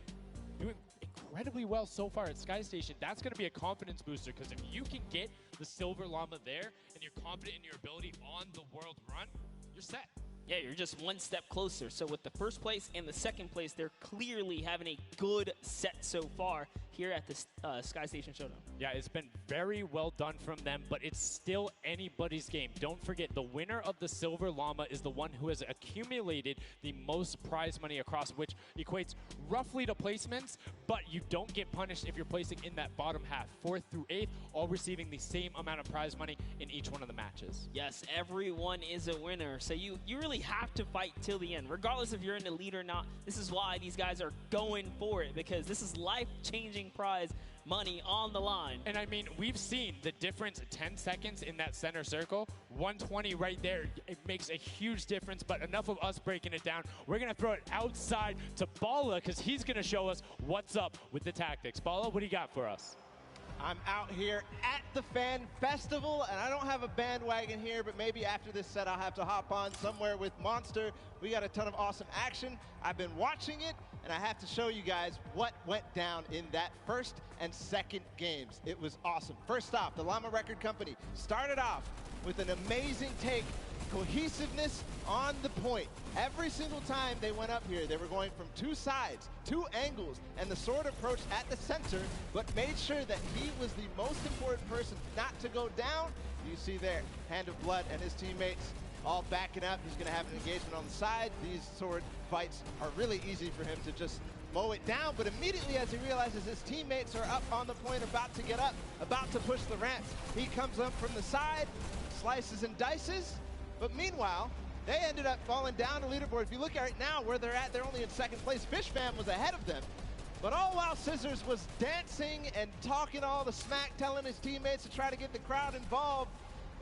doing incredibly well so far at Sky Station. That's going to be a confidence booster, because if you can get the Silver Llama there and you're confident in your ability on the World Run, you're set. Yeah, you're just one step closer. So with the first place and the second place, they're clearly having a good set so far here at the Sky Station Showdown. Yeah, it's been very well done from them, but it's still anybody's game. Don't forget, the winner of the Silver Llama is the one who has accumulated the most prize money across, which equates roughly to placements, but you don't get punished if you're placing in that bottom half. 4th through 8th, all receiving the same amount of prize money in each one of the matches. Yes, everyone is a winner. So you really have to fight till the end, regardless if you're in the lead or not. This is why these guys are going for it, because this is life-changing prize money on the line. And I mean, we've seen the difference 10 seconds in that center circle. 120 right there. It makes a huge difference, but enough of us breaking it down. We're going to throw it outside to Bala, because he's going to show us what's up with the tactics. Bala, what do you got for us? I'm out here at the Fan Festival, and I don't have a bandwagon here, but maybe after this set I'll have to hop on somewhere with Monster. We got a ton of awesome action. I've been watching it, and I have to show you guys what went down in that first and second games. It was awesome. First off, the Llama Record Company started off with an amazing take, cohesiveness on the point. Every single time they went up here, they were going from 2 sides, 2 angles, and the sword approached at the center, but made sure that he was the most important person not to go down. You see there, Hand of Blood and his teammates all backing up. He's going to have an engagement on the side. These sword fights are really easy for him to just mow it down, but immediately as he realizes his teammates are up on the point, about to get up, about to push the ramps, he comes up from the side, slices and dices, but meanwhile, they ended up falling down the leaderboard. If you look at right now where they're at, they're only in second place. Fish Fam was ahead of them. But all while Scissors was dancing and talking all the smack, telling his teammates to try to get the crowd involved,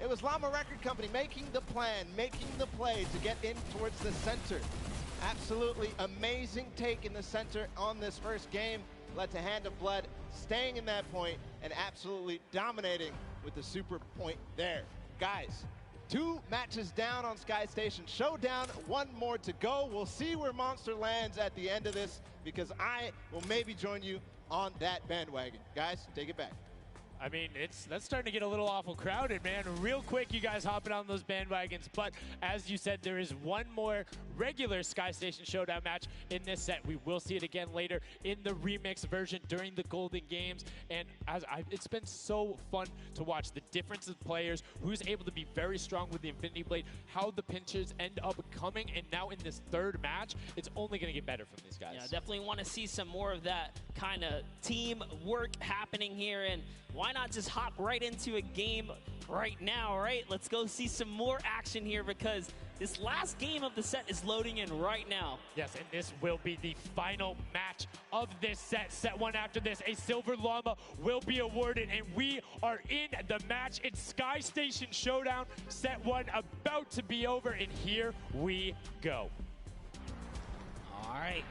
it was Llama Record Company making the plan, making the play to get in towards the center. Absolutely amazing take in the center on this first game. Led to Hand of Blood staying in that point and absolutely dominating with the super point there. Guys, 2 matches down on Sky Station Showdown, 1 more to go. We'll see where Monster lands at the end of this because I will maybe join you on that bandwagon. Guys, take it back. I mean, that's starting to get a little awful crowded, man. Real quick, you guys hopping on those bandwagons. But as you said, there is 1 more regular Sky Station Showdown match in this set. We will see it again later in the remix version during the Golden Games. And it's been so fun to watch the difference of players, who's able to be very strong with the Infinity Blade, how the pinches end up coming. And now in this 3rd match, it's only going to get better from these guys. Yeah, definitely want to see some more of that kind of team work happening here. And why not just hop right into a game right now, right? Let's go see some more action here because this last game of the set is loading in right now. Yes, and this will be the final match of this set. Set 1 after this, a Silver Llama will be awarded, and we are in the match. It's Sky Station Showdown, set 1 about to be over, and here we go. All right,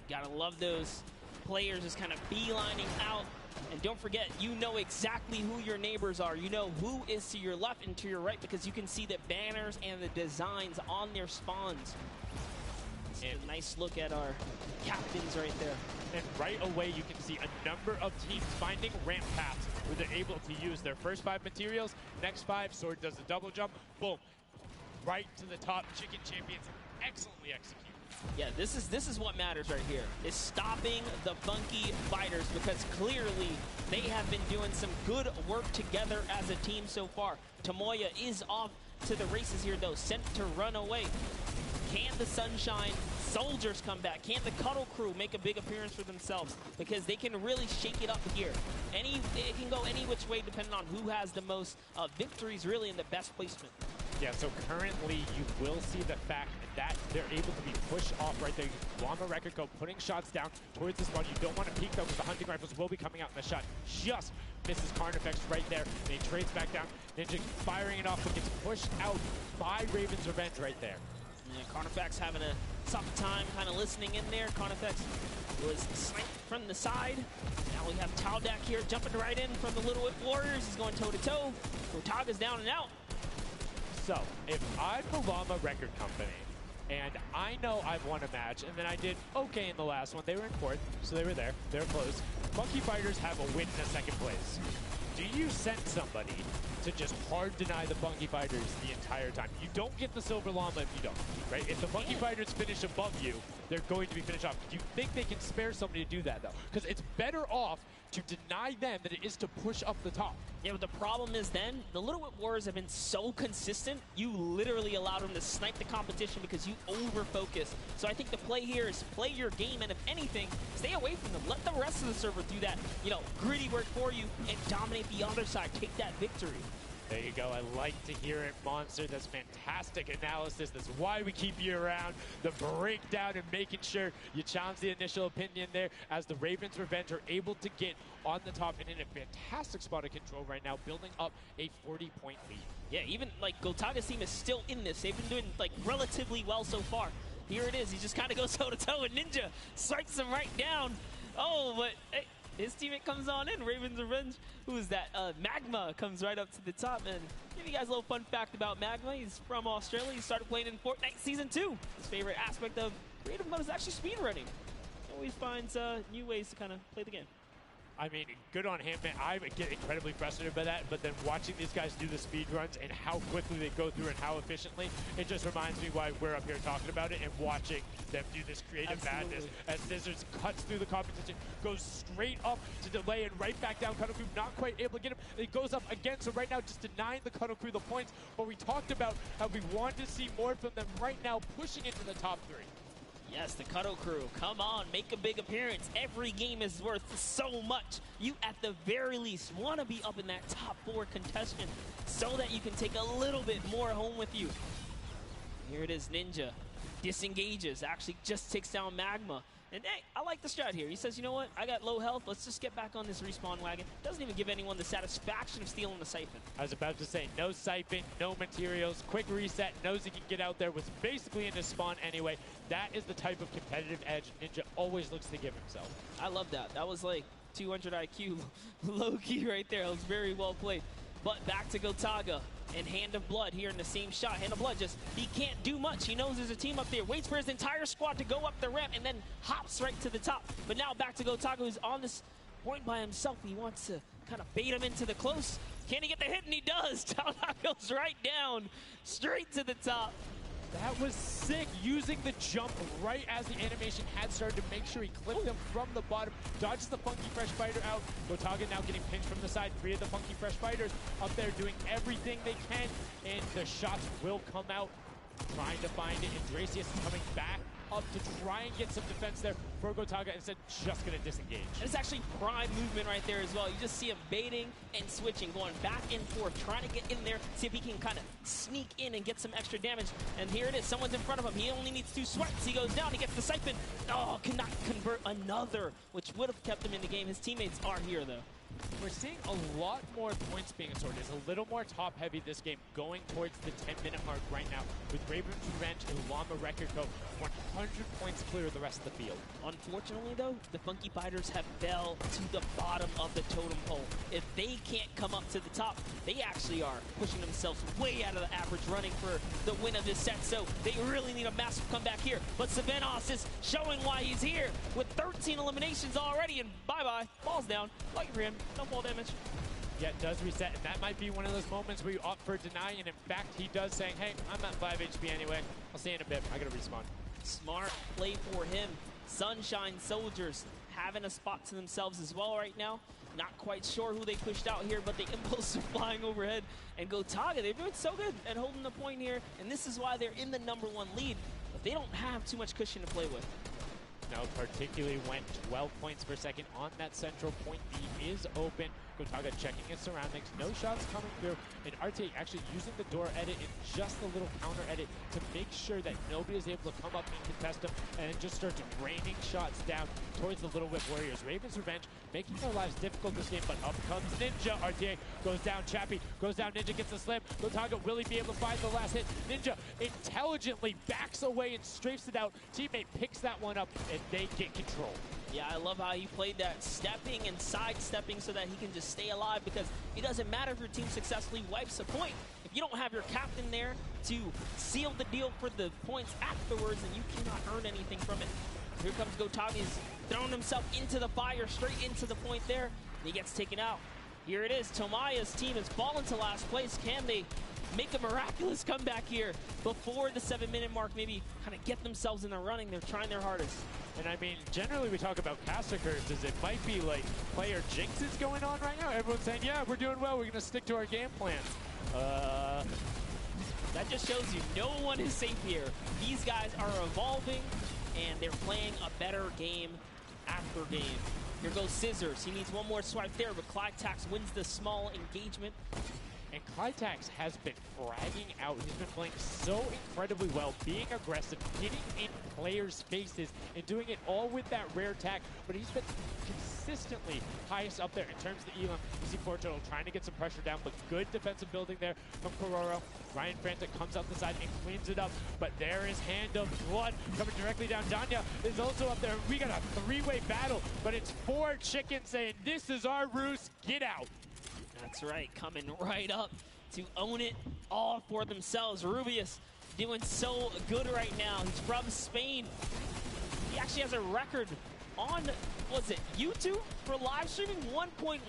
gotta love those players just kind of beelining out. And don't forget, you know exactly who your neighbors are. You know who is to your left and to your right because you can see the banners and the designs on their spawns. It's a nice look at our captains right there. And right away, you can see a number of teams finding ramp paths where they're able to use their first 5 materials. Next 5, Sword does a double jump. Boom. Right to the top. Chicken Champions excellently executed. Yeah, this is what matters right here, is stopping the funky fighters because clearly they have been doing some good work together as a team so far. Tomoya is off to the races here though, sent to run away. Can the Sunshine Soldiers come back? Can the Cuddle Crew make a big appearance for themselves? Because they can really shake it up here. It can go any which way depending on who has the most victories really in the best placement. Yeah, so currently you will see the fact that they're able to be pushed off right there. Llama Record Co. putting shots down towards the spawn. You don't want to peek though because the hunting rifles will be coming out and the shot just misses Carnifex right there. And he trades back down. Ninja firing it off but gets pushed out by Raven's Revenge right there. Yeah, Carnifex having a tough time kind of listening in there. Carnifex was sniped from the side. Now we have Taldak here jumping right in from the Little Whip Warriors. He's going toe-to-toe. Rotaga's down and out. So, if I'm the Llama Record Company, and I know I've won a match, and then I did okay in the last one, they were in 4th, so they were there, they were close. Monkey Fighters have a win in 2nd place. Do you send somebody to just hard deny the Funky Fighters the entire time? You don't get the Silver Llama if you don't, right? If the Funky Fighters finish above you, they're going to be finished off. Do you think they can spare somebody to do that, though? Because it's better off to deny them than it is to push up the top. Yeah, but the problem is then, the Little Whip Warriors have been so consistent, you literally allow them to snipe the competition because you over-focus. So I think the play here is play your game, and if anything, stay away from them. Let the rest of the server do that, gritty work for you and dominate the other side. Take that victory. There you go. I like to hear it, Monster. That's fantastic analysis. That's why we keep you around. The breakdown and making sure you challenge the initial opinion there as the Ravens Revenge are able to get on the top and in a fantastic spot of control right now, building up a 40-point lead. Yeah, even Gotaga's team is still in this. They've been doing relatively well so far. Here it is. He just kind of goes toe-to-toe and Ninja strikes him right down. Oh, but hey, his teammate comes on in. Ravens Revenge. Who is that? Magma comes right up to the top. And give you guys a little fun fact about Magma. He's from Australia. He started playing in Fortnite Season 2. His favorite aspect of creative mode is actually speedrunning. Always finds new ways to kind of play the game. I mean, good on him, man. I get incredibly frustrated by that, but then watching these guys do the speed runs and how quickly they go through and how efficiently, it just reminds me why we're up here talking about it and watching them do this creative madness as Scissors cuts through the competition, goes straight up to delay and right back down. Cuddle Crew not quite able to get him. It goes up again, so right now just denying the Cuddle Crew the points, but we talked about how we wanted to see more from them right now, pushing into the top 3. Yes, the Cuddle Crew, come on, make a big appearance. Every game is worth so much. You, at the very least, want to be up in that top 4 contestant so that you can take a little bit more home with you. Here it is, Ninja. Disengages, actually just takes down Magma. And hey, I like the strat here. He says, you know what? I got low health. Let's just get back on this respawn wagon. Doesn't even give anyone the satisfaction of stealing the siphon. I was about to say, no siphon, no materials, quick reset, knows he can get out there, was basically in his spawn anyway. That is the type of competitive edge Ninja always looks to give himself. I love that. That was like 200 IQ low-key right there. It was very well played. But back to Gotaga and Hand of Blood here in the same shot. Hand of Blood just, he can't do much. He knows there's a team up there. Waits for his entire squad to go up the ramp and then hops right to the top. But now back to Gotaga, who's on this point by himself. He wants to kind of bait him into the close. Can he get the hit? And he does. Talnut goes right down, straight to the top. That was sick, using the jump right as the animation had started to make sure he clipped him from the bottom, dodges the Funky Fresh Fighter out. Gotaga now getting pinched from the side. 3 of the Funky Fresh Fighters up there doing everything they can, and the shots will come out. Trying to find it, and Dracius is coming back up to try and get some defense there for Gotaga, instead just going to disengage. And it's actually prime movement right there as well. You just see him baiting and switching, going back and forth, trying to get in there, see if he can kind of sneak in and get some extra damage. And here it is, someone's in front of him. He only needs 2 swipes. He goes down, he gets the siphon. Oh, cannot convert another, which would have kept him in the game. His teammates are here, though. We're seeing a lot more points being assorted. It's a little more top-heavy this game, going towards the 10-minute mark right now, with Raven's Revenge and Llama Record Co. 100 points clear of the rest of the field. Unfortunately, though, the Funky Fighters have fell to the bottom of the totem pole. If they can't come up to the top, they actually are pushing themselves way out of the average, running for the win of this set. So they really need a massive comeback here. But Savenos is showing why he's here with 13 eliminations already, and bye-bye, ball's down. Lucky for him, no ball damage. Yeah, it does reset, and that might be one of those moments where you opt for deny, and in fact, he does saying, hey, I'm at 5 HP anyway. I'll see you in a bit. I gotta respawn. Smart play for him. Sunshine Soldiers having a spot to themselves as well right now. Not quite sure who they pushed out here, but the impulse are flying overhead. And Gotaga, they're doing so good at holding the point here, and this is why they're in the #1 lead, but they don't have too much cushion to play with. Now, particularly when 12 points per second on that central point B is open. Gotaga checking his surroundings, no shots coming through, and RTA actually using the door edit and just a little counter edit to make sure that nobody is able to come up and contest him, and it just starts raining shots down towards the Little Whip Warriors. Raven's Revenge making their lives difficult this game, but up comes Ninja. RTA goes down, Chappie goes down, Ninja gets the slam. Gotaga, will he be able to find the last hit? Ninja intelligently backs away and strafes it out. Teammate picks that one up, and they get control. Yeah, I love how he played that, stepping and sidestepping so that he can just stay alive, because it doesn't matter if your team successfully wipes a point. If you don't have your captain there to seal the deal for the points afterwards, then you cannot earn anything from it. Here comes Gotaga. He's throwing himself into the fire, straight into the point there, and he gets taken out. Here it is. Tomaya's team has fallen to last place. Can they make a miraculous comeback here before the 7-minute mark? Maybe kind of get themselves in the running. They're trying their hardest. And I mean, generally we talk about caster curses. It might be like player jinxes going on right now. Everyone's saying, yeah, we're doing well. We're going to stick to our game plan. That just shows you no one is safe here. These guys are evolving, and they're playing a better game after game. Here goes Scissors. He needs one more swipe there, but Clytax wins the small engagement. And Clytax has been fragging out. He's been playing so incredibly well, being aggressive, getting in players' faces, and doing it all with that rare attack. But he's been consistently highest up there in terms of the elim. You see Fortnite trying to get some pressure down, but good defensive building there from Kororo. Ryan Frantic comes out the side and cleans it up, but there is Hand of Blood coming directly down. Danya is also up there. We got a 3-way battle, but it's 4 chickens saying, this is our roost, get out. That's right, coming right up to own it all for themselves. Rubius doing so good right now. He's from Spain. He actually has a record on, was it YouTube for live streaming? 1.1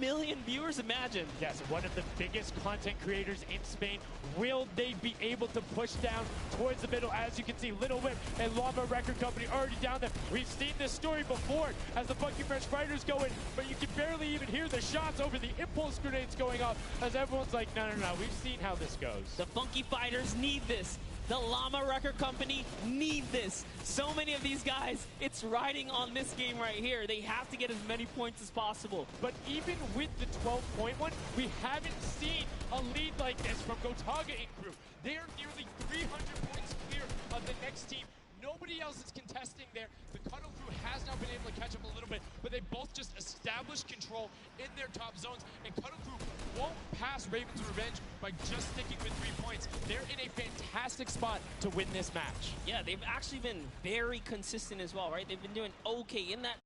million viewers, imagine. Yes, one of the biggest content creators in Spain. Will they be able to push down towards the middle? As you can see, Little Whip and Llama Record Company already down there. We've seen this story before as the Funky Fresh Fighters go in, but you can barely even hear the shots over the impulse grenades going off as everyone's like, no, we've seen how this goes. The Funky Fighters need this. The Llama Record Company need this. So many of these guys, it's riding on this game right here. They have to get as many points as possible. But even with the 12-point one, we haven't seen a lead like this from Gotaga and crew. They are nearly 300 points clear of the next team. Nobody else is contesting there. The Cuddle Crew has now been able to catch up a little bit, but they both just established control in their top zones, and Cuddle Crew won't pass Raven's Revenge by just sticking with 3 points. They're in a fantastic spot to win this match. Yeah, they've actually been very consistent as well, right? They've been doing okay in that